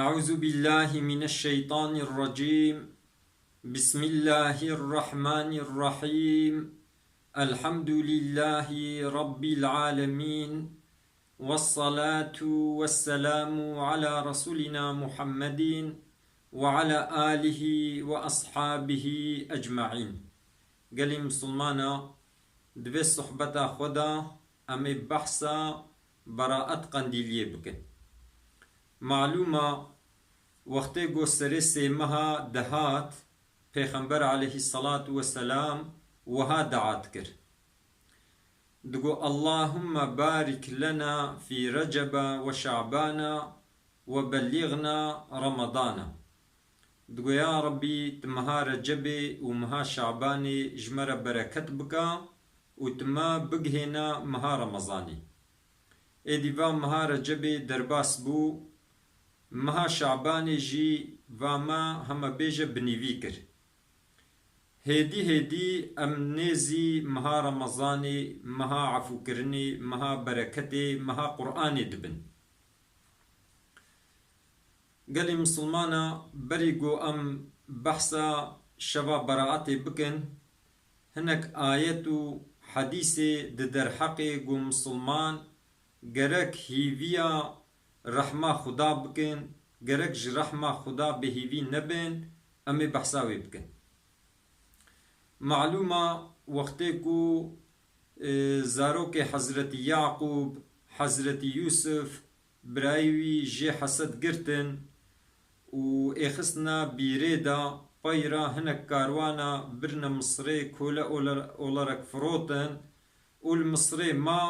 أعوذ بالله من الشيطان الرجيم. بسم الله الرحمن الرحيم. الحمد لله رب العالمين، والصلاة والسلام على رسولنا محمد وعلى آله وأصحابه أجمعين. قال مسلمانا دبي صحبتا خدا أمي بحثا براءة قنديلية بكن. معلومة وقتی گو سر سیمها دهات پیغمبر علیه الصلاة والسلام وها دعات کر دگو اللهم بارك لنا في رجب وشعبان وبلغنا رمضان. دگو يا ربي تمها رجب ومها شعبان جمر بركت بكا وتما بقهنا مها رمضاني. ادیوا مها رجب درباس بو، مها شعبان جی وما هم بیجه بنیوی کر. هدی ام نیزی مها رمضانی، مها عفو کرنی، مها برکتی، مها قرآن دبن. قالی مسلمانا بریگو ام بحثا شوا براعت بکن هنک آیت و حدیث در حق گو مسلمان گرک هیویا رحمه خدا بکن، گرک ج رحمه خدا به هیوی نبن، امی بحثاوی بکن. معلومه وقتی کو زاروک حضرت یعقوب، حضرت یوسف برایوی جی حسد گرتن و اخسنا بیره دا پایرا هنک کاروانا برن مصری کولا اولارک فروتن والمصری ما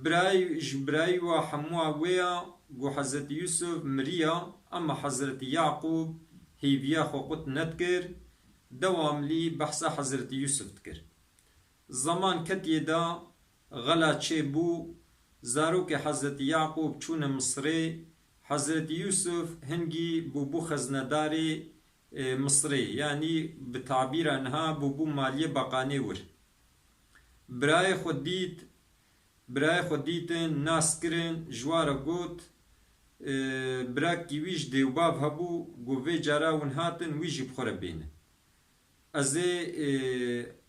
براي وحموا ويا جو حضرت يوسف مريا، اما حضرت يعقوب هي فيا خوقت نتكر دوام لي بحثا حضرت يوسف تكر. زمان كتي دا غلا تشيبو زاروك حضرت يعقوب چون مصري، حضرت يوسف هنجي بوبو خزنداري مصري، يعني بتعبير انها بوبو مالية بقاني ور. براي خودیتن ناس کرن جوار گوت براکی ویش دیوباف هبو گوه جارا ون هاتن ویجی بخوره بینه ازه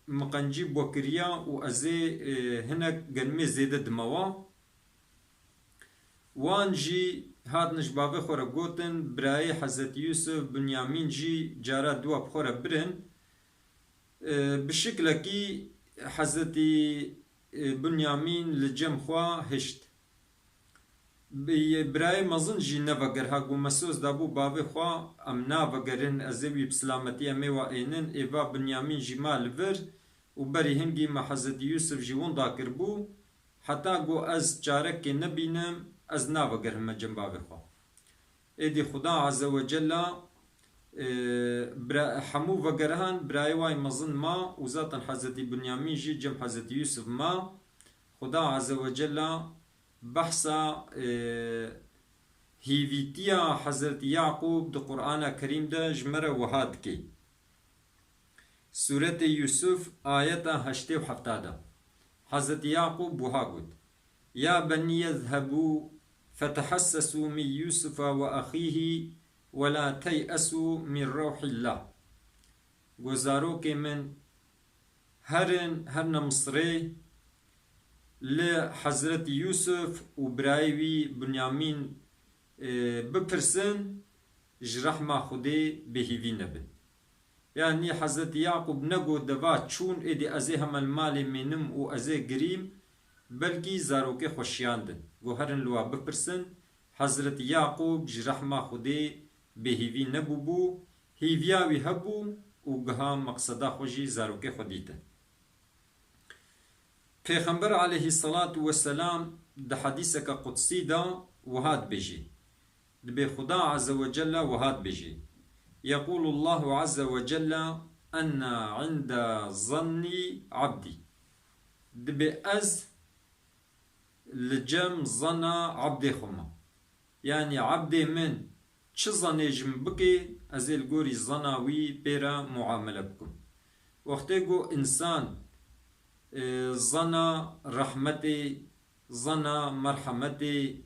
مقنجی بوکریا و ازه هنک گنمه زیده دموا وان جی هاتنش بابه خوره گوتن برای حضرت یوسف بنیامین جی جارا دوا بخوره برن بشکل کی حضرت بنیامین لجم خوا هشت برای مزن جی نوگر ها گو مسوز دابو باوی خوا ام ناوگرن ازوی بسلامتی امی و اینن ایوا بنیامین جی مال ور و بری هنگی ما حضرت یوسف جی وندا کربو حتی گو از چارک نبینم از ناوگر هم جم باوی خوا. ایدی خدا عز و جل حمو وگرهان برای وای مزن ما و ذاتا حضرت بنیامین جی جم حضرت یوسف ما خدا عز و جل بحثا هیویتیا حضرت یعقوب ده قرآن کریم ده جمره وحاد کی. سورة یوسف آیتا 8 و 70 حضرت یعقوب وها گود یا بنی اذهبوا فتحسسوا من یوسف و اخیه ولا تيأسوا من روح الله. گزارو که من هرن مصری لحضرت یوسف و برایوی بنیامین بپرسن جرح ما خودی بهیوی نبن. يعني حضرت يعقوب نگو دوا چون ادي ازي هم المال منم و ازي گریم بلکی زاروک خوشیاندن گو هرن لوا بپرسن حضرت يعقوب جرح ما خودی بهیوی نبوبو هیویاوی هبو و گها مقصدا خوشی زاروک خودیتن. پیغمبر علیه الصلاة والسلام ده حدیثك قدسی دا وهاد بجي دبي خدا عز وجل وهاد بجي يقول الله عز وجل أنا عند ظني عبدي دبي أز لجم ظنا عبدي خما، يعني عبدي من چه ظنیجم بکی از الگوری ظناوی پیرا معامله بکن. وقتی گو انسان ظنا رحمتی، ظنا مرحمتی،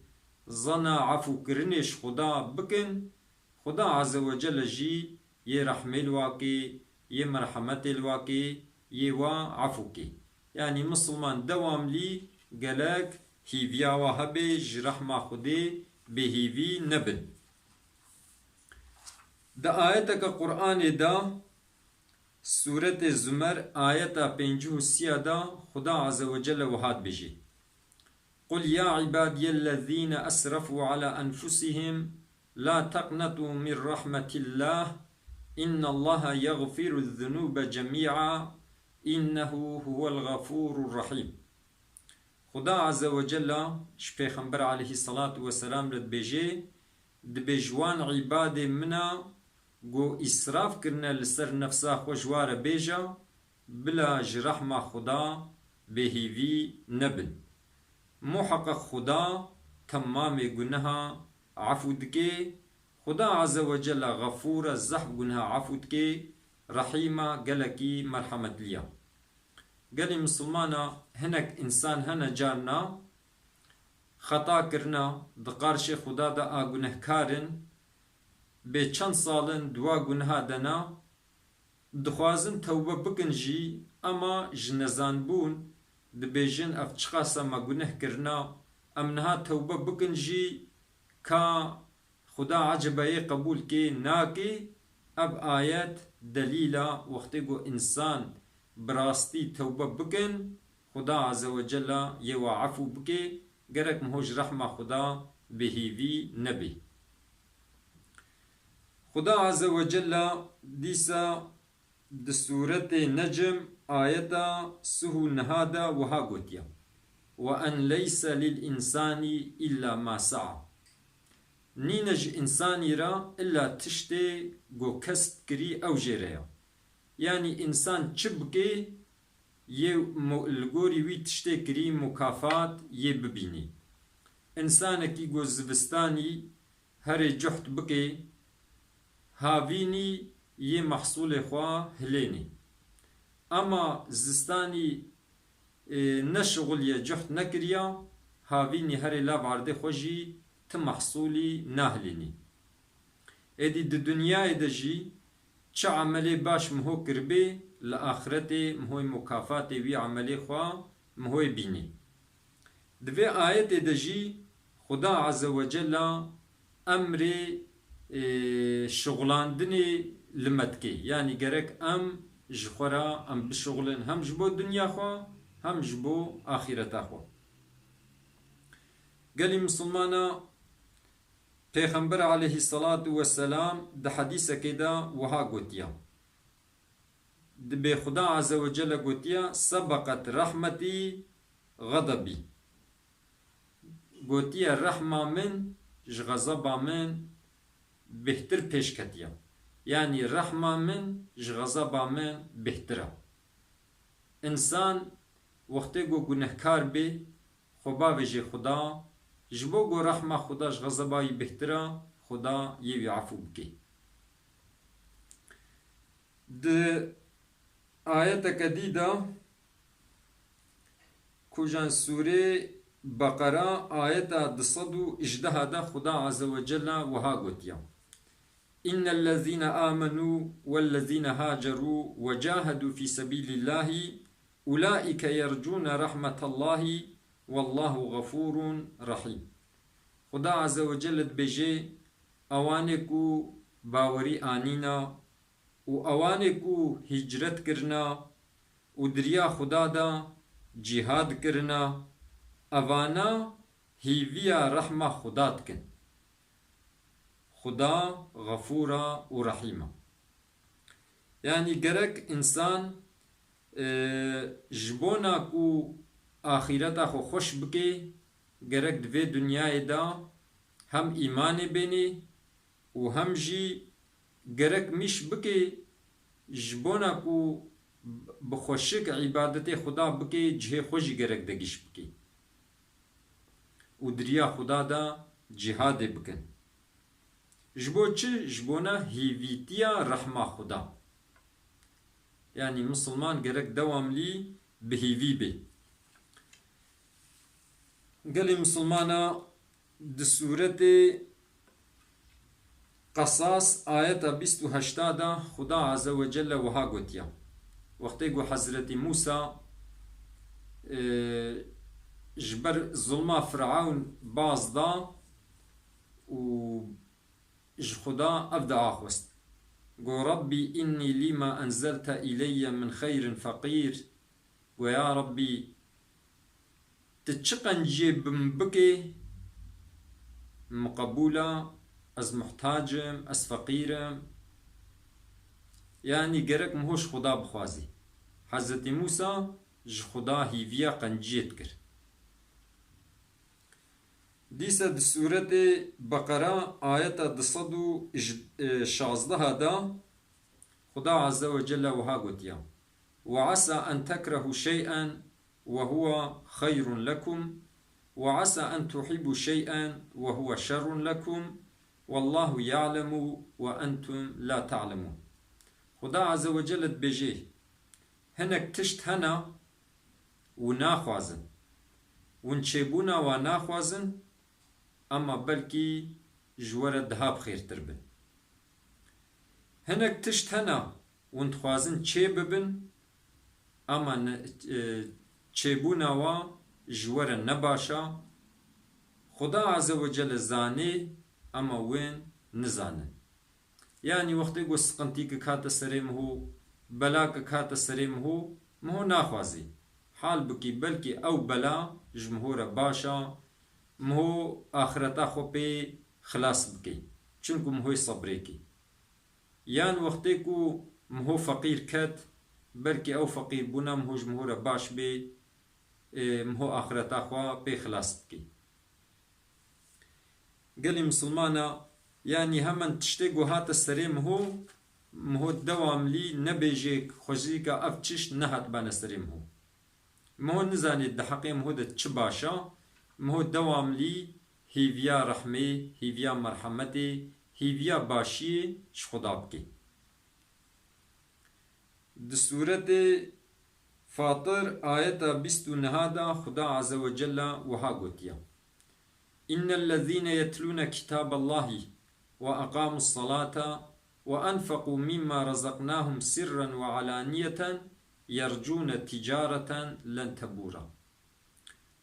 زنا عفو کرنش خدا بکن خدا عز و جل جی یہ رحم الواقع یہ مرحمت الواقع یہ وا عفو کی يعني مسلمان دوام لي قالك هيفيا وهبي جرحمة خدي بهيفي نبن دا آياتك قرآن دا سورة الزمر آياتا بينجو السيادة خدا عز وجل وهاد بجي قل يا عبادي الذين أسرفوا على أنفسهم لا تقنطوا من رحمة الله إن الله يغفر الذنوب جميعا إنه هو الغفور الرحيم خدا عز وجل شبيخنبر عليه الصلاة والسلام رد بيجي دبيجوان عباد منا گو إسراف كرنا لسر نفسا خوشوار بيجا بلا جرحمة خدا بهيوي نبن محقق خدا تمام گناها عفو دكي خدا عز وجل غفور الزحب گناها عفو دكي رحيمة قلكي مرحمة ليا قالي مسلمانا هنك إنسان هنا جارنا خطا کرنا دقارش خدا دا آگنه کارن به چند سالن دوا گناه دنا دخوازن توبه بکن جی اما جنزان بون دبیجن اف چخاسا ما گناه کرنا امنها توبه بکن جی کا خدا عجبه قبول کی ناکی اب آیت دلیلا وقتی گو انسان براستی توبه بکن خدا عز وجل یو عفو بکی گرک مهوج رحمه خدا بهیوی نبی خدا عز وجل دیسا دسورت نجم آیتا سهو نهادا وها گوتیا وأن ليس للإنسان إلا ما سعى نينج إنساني را إلا تشتي گو كست كري أو جيريا يعني إنسان چبكي يه الگوري وي تشتي كري مكافات يه ببيني إنسانكي گو زبستاني هر جحت بكي هاوینی یه محصول خواه هلینی اما زستانی نشغل یه جهد نکریا هاوینی هر لاب عرده خوشی تم محصولی نهلینی ایدی د دنیای دجی چه عملی باش مهو کربی لآخرت مهوی مکافات وی عملی خواه مهوی بینی دوی آیت دجی خدا عز وجل امری شغلاندنی لمتکی یعنی گرک ام جخورا ام بشغلن هم جبو دنیا خو هم جبو آخرتا خو قالی مسلمانا پیغمبر علیه الصلاة والسلام ده حدیثه که دا وها گوتیا ده به خدا عز وجل گوتیا سبقت رحمتی غضبی گوتیا رحمه من جغضبا من بهتر پیش کتیا یعنی رحمه من جغضبا من بهتره انسان وقتی گو گنهکار بی خوبا وجه خدا جبو گو رحمه خدا جغضبای بهتره خدا یوی عفو بکی ده آیت کدیده کجان سوره بقره آیت دصدو اجده ده خدا عز وجل وها گوتیا إن الذين آمنوا والذين هاجروا وجاهدوا في سبيل الله أولئك يرجون رحمة الله والله غفور رحيم خدا عز وجل بجي أوانكو باوري آنينا و أوانكو هجرت کرنا و دريا خدا دا جهاد کرنا أوانا هيويا رحمة خدات کن خدا غفورا و رحیما یعنی گرک انسان جبونا کو آخرتا خو خوش بکی گرک دوی دنیای دا هم ایمان بینی و هم جی گرک میش بکی جبونا کو بخوشک عبادت خدا بکی جه خوشی گرک دگیش بکی و دریا خدا دا جهاد بکن جبو چه جبونا هیویتیا رحمه خدا یعنی مسلمان گرک دوام لی به هیوی بی گلی مسلمانا دي سورة قصاص آية 28 خدا عز وجل وها قوتيا وقتی گو حضرت موسى جبر ظلما فرعون باز دا و خدا أبدع أخوست قو ربي إني لما أنزلت إلي من خير فقير ويا ربي تتشقن جيب بكي مقبولة از محتاجم از فقيرم يعني قرق مهوش خدا بخوازي حضرت موسى ج خدا هيفيا قنجيت كر ديسا دي سورة بقرة آية دصدو شازدها دا خدا عز وجل وها قتيا وعسى أن تكرهوا شيئا وهو خير لكم وعسى أن تحبوا شيئا وهو شر لكم والله يعلم وأنتم لا تعلمون خدا عز وجل بيجيه هنك تشت هنا وناخوازن ونشيبونا وناخوازن أما بلكي جوار دهاب خير تربن هنك تشت هنا ونتخوازن چه ببن أما چيبونا و جوار نباشا خدا عز وجل زاني أما وين نزانن يعني وقتی گو سقنتی که کات سریم هو بلا که کات سریم هو مهو ناخوازی حال بکی بلکی او بلا جمهور باشا مهو آخرتا خو پی خلاص بکی چونکو مهوی صبری کی یان وقتی کو مهو فقیر کت بلکی او فقیر بونا مهو جمهور باش بی مهو آخرتا خو پی خلاص بکی قال مسلمانا يعني همن تشتيقو هات السريم هو مهو الدوام لي نبيجيك خوزيكا أفتش نهات بان السريم هو مهو نزاني الدحقي مهو ده تشباشا مهو الدوام لي هيفيا رحمي هيفيا مرحمتي هيفيا باشي شخدابكي دسورة فاطر آية بستو نهادا خدا عز وجل وها قوتيا إن الذين يتلون كتاب الله وأقاموا الصلاة وأنفقوا مما رزقناهم سرا وعلانية يرجون تجارة لن تبورا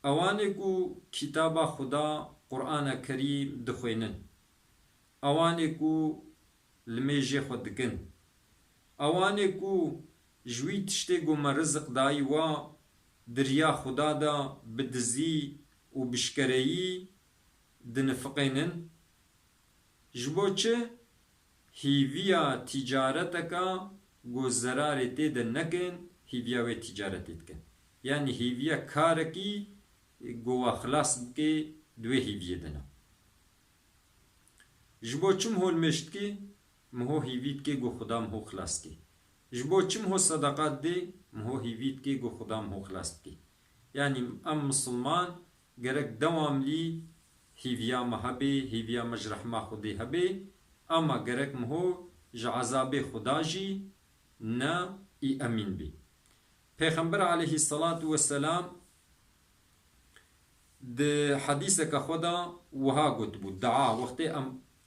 أوانكو كتاب خدا قرآن كريم دخوينن أوانكو لميجي خدقن أوانكو جوي تشتيقو مرزق داي و دريا خدا دا بدزي وبشكريي دنفقينن جبوچه هیویا تجارتکا گو زرار تید نکن هیویا و تجارتت کن یعنی هیویا کارکی گو اخلاص بکی دوی هیویا دنا جبوچم هول مشت کی مهو هیویت کی گو خدا مهو خلاص کی جبوچم هو صدقات دی مهو هیویت کی گو خدا مهو خلاص کی یعنی ام مسلمان گرک دوام لی هیویا مهبه هیویا مجرح ما خودی هبه اما گرک مهو جعذاب خدا جی نا ای امین بی پیغمبر علیه الصلاة والسلام ده حدیث که خدا وها گوت بود دعا وقتی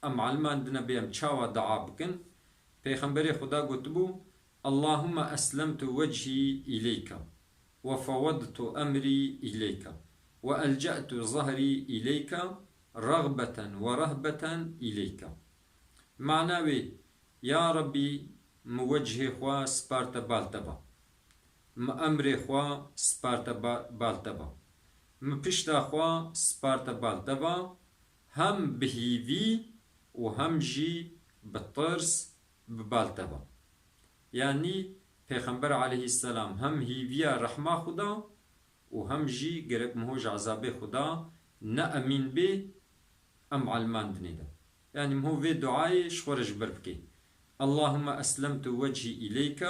ام علمان دنا بیم چاوا دعا بکن پیغمبر خدا گوت بو اللهم اسلمت وجهي إليك وفوضت أمري إليك وألجأت ظهري إليك رغبة ورهبة إليك معناوي يا ربي موجه خوا سبارت بالتبا مأمر خوا سبارت بالتبا مپشتا خوا سبارت بالتبا هم بهيفي وهم جي بطرس ببالتبا يعني پیغمبر عليه السلام هم هيفيا رحمة خدا وهم جي گرك مهوج عذاب خدا نا امين به ام علمان دنيدا يعني مهو في دعاي شخورج بربكي اللهم اسلمت وجهي اليك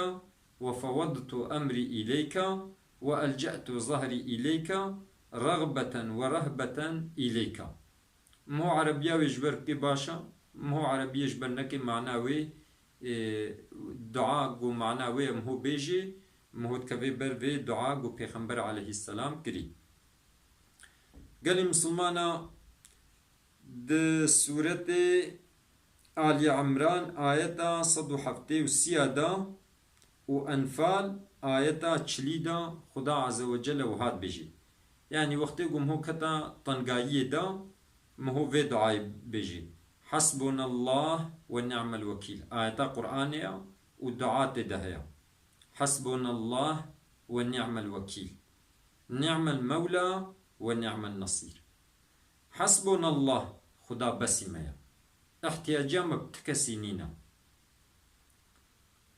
وفوضت امري اليك والجأت ظهري اليك رغبة ورهبة اليك مهو عربيا ويجبركي باشا مهو عربيا يجبرنكي معناوي دعاء قو معناوي مهو بيجي مهو تكفي برفي دعاء قو پیغمبر عليه السلام كري قال مسلمانا د سورة آل عمران آيتا 137 دا و أنفال آيتا 40 دا خدا عز وجل وهاد بيجي يعني وقتی گم هو کتا تنگایی دا مهو في دعای بيجي حسبنا الله ونعم الوكيل آيتا قرآنية ودعات دهيا حسبنا الله ونعم الوكيل نعم المولى ونعم النصير حسبنا الله خدا بسمية احتياجا مبتكسينينا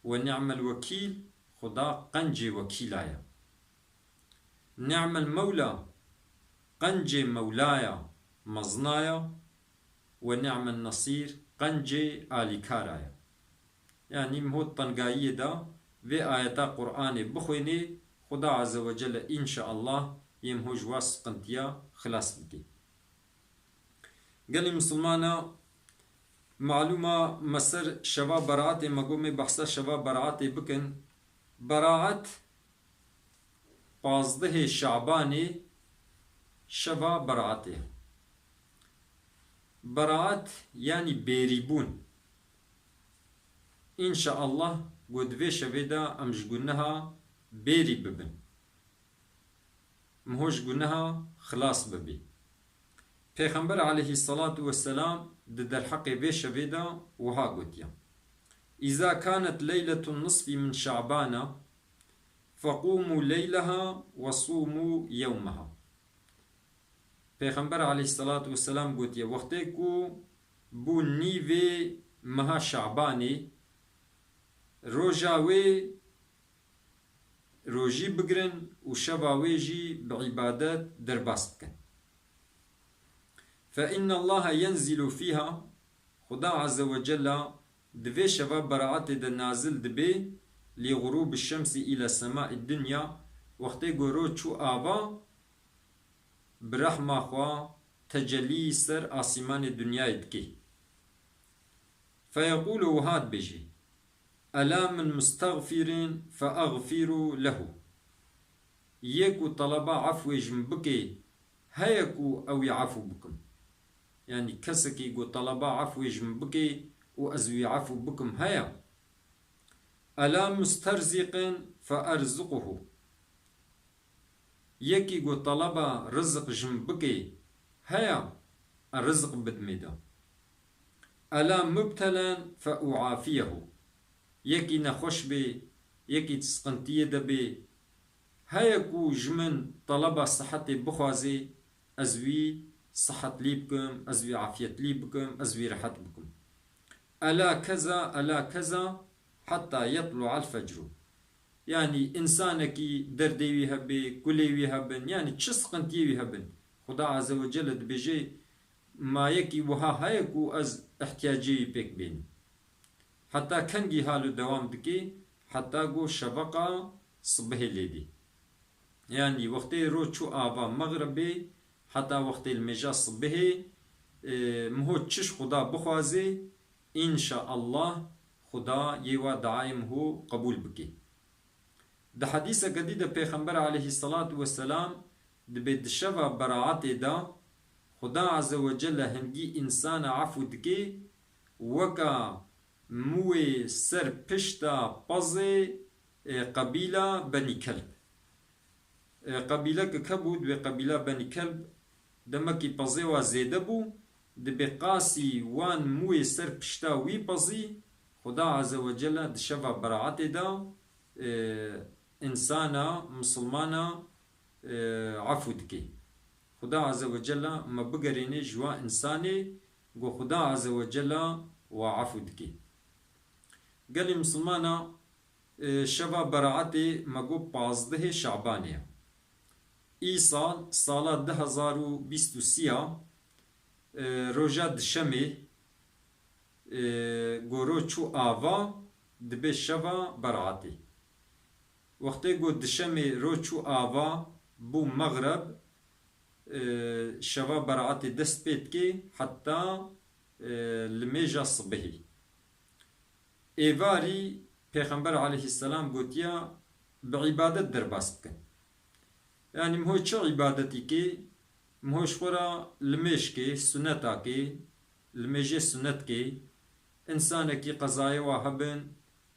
ونعم الوكيل خدا قنجي وكيلايا نعم المولى قنجي مولايا مزنايا ونعم النصير قنجي آليكارايا يعني مهو الطنقائية دا في آيات قرآن بخويني خدا عز وجل إن شاء الله يمهو جواس قنتيا خلاص بكي قال لي مسلمانا معلومة مسر شباب براعتي مقومي بحثة شباب براعتي بكن براعت 15 شعباني شباب براعتي براعت يعني بيريبون إن شاء الله قد في شبيدا أمش قلناها بيري ببن مهوش قلناها خلاص ببي پیغمبر عليه الصلاة والسلام در حق في شبيدا وها قلتيا إذا كانت ليلة النصف من شعبان فقوموا ليلها وصوموا يومها پیغمبر عليه الصلاة والسلام قلتيا وقتی کو بو نیوه مها شعباني روجاوي روجي بگرن و شباوي جي بعبادات درباس بكن فإن الله ينزل فيها خدا عز وجل دفي شباب براعات دا نازل دبي لغروب الشمس إلى سماء الدنيا وقتی گورو چو آبا برحمة خوا تجلي سر آسمان الدنيا يدكي فيقول وهاد بجي ألا من مستغفر فأغفر له يكو طلبا عفو جنبكي هيكو أو يعفو بكم يعني كسكي قو طلبا عفو جنبكي وأزوي عفو بكم هيا ألا مسترزق فأرزقه يكي قو طلبا رزق جنبكي هيا الرزق بدميدا ألا مبتلا فأعافيه يكي نخوش بي يكي تسقنتيه دبي هيكو جمن طلبا صحتي بخوازي أزوي صحت لي بكم أزوي عافية لي بكم أزوي رحت بكم ألا كذا ألا كذا حتى يطلع الفجر يعني إنسانك دردي هبي كلي هبن يعني تشسقنتي هبن خدا عز وجل بيجي ما يكي وها هيكو از احتياجي بيك بين حتى كنجي حالو دوام دكي حتى قو شبقة صبح ليدي يعني وقتي روچو آبا مغربي حتى وقتي المجا صبح مهو تشش خدا بخوازي إن شاء الله خدا يوا دعايم هو قبول بكي ده حديثة قديدة پیغمبر عليه الصلاة والسلام ده بيد شفا براعاتي دا خدا عز وجل هنگي إنسان عفو دكي وكا موي سر پشتا پزي قبيلة بني كلب قبيلة كبود وقبيلة بني كلب دمكي پزي وزيده بو ده بقاسي وان موي سر پشتا وي پزي خدا عز وجل ده شفا براعاتي دا إنسانا مسلمانا عفو دكي خدا عز وجل ما بقريني جوا إنساني قو خدا عز وجل وعفو دكي قال لي مسلمانا شبا براعتي ما قو 15 شعبانية اي سالة 2023 روجا دشمي قورو چو آوا دبي شبا براعتي وقتی گو دشمی روچو آوا بو مغرب شوا برعات دست بيت كي حتى الميجا صبحي ايواري پیغمبر عليه السلام قوتيا بعبادت درباس بكن يعني مهو چه عبادتي كي مهوش خورا لمش كي سنتا كي لمجي سنت كي إنسان كي قضايا وهبن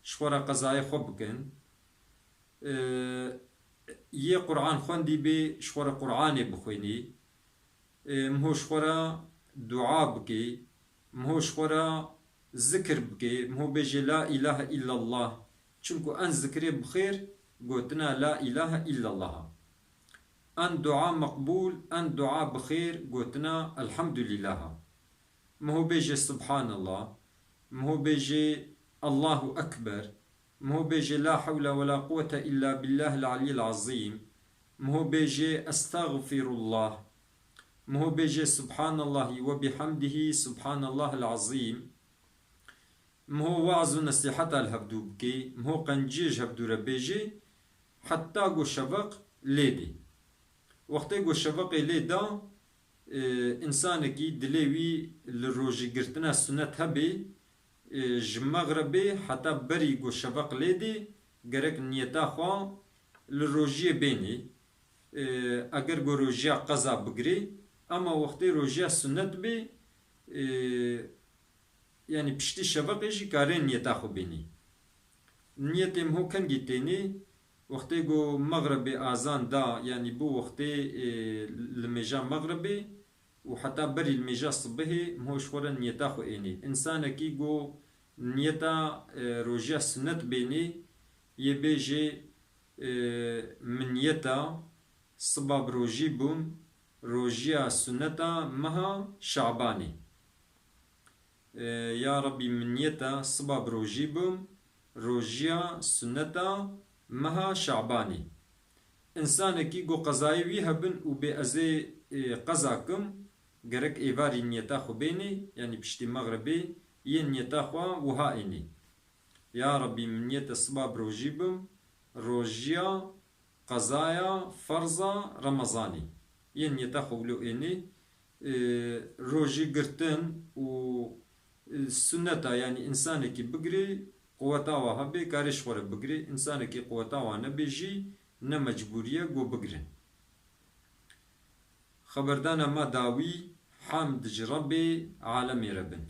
شخورا قضايا خبكن يه قرآن خوندي بي شخورا قرآن بخويني مهوش خورا دعاء بكي مهوش خورا ذكر بكي مهو بيجي لا إله إلا الله چونكو أن ذكري بخير قوتنا لا إله إلا الله أن دعاء مقبول أن دعاء بخير قوتنا الحمد لله مهو بيجي سبحان الله مهو بيجي الله أكبر مهو بيجي لا حول ولا قوة إلا بالله العلي العظيم مهو بيجي أستغفر الله مهو بيجي سبحان الله وبحمده سبحان الله العظيم مهو وعظ نصيحة الهبدو بكي مهو قنجيج هبدو ربيجي حتى قو شفق ليدي وقتی گو شفق لیدا انسان کی دلیوی لروجی گرتنا سنت هبی جمغربی حتی بری گو شفق لیدی گرک نیتا خوا لروجی بینی اگر گو روجیا قضا بگری اما وقتی روجیا سنت بی yani pişti şafak eşi kare niyeta xo bini niyetim ho kan giteni وقتی گو مغرب آزان دا يعني بو وقتی المجا مغربي وحتى بري المجا صبحي مهوش خورا نيتا خو إني إنسان كي گو نيتا روجيا سنت بيني يبيجي من نيتا صباب روجي بوم روجيا سنتا مها شعباني يا ربي من نيتا صباب روجي بوم روجيا سنتا مها شعباني إنسان كي جو قضايوي هبن وبأزي قضاكم جرك إيفاري نيتا خو بيني يعني بشتي مغربي ين نيتا خوا وهائني يا ربي من نيتا صباب روجيبم روجيا قضايا فرضا رمضاني ين نيتا خو لو إني روجي قرتن و السنة يعني إنسان كي بقري قوتا وهبي كارش خور بقري إنسان كي قوتا ونبيجي نمجبورية جو بقرن خبردانا ما داوي حمد جربي عالمي ربن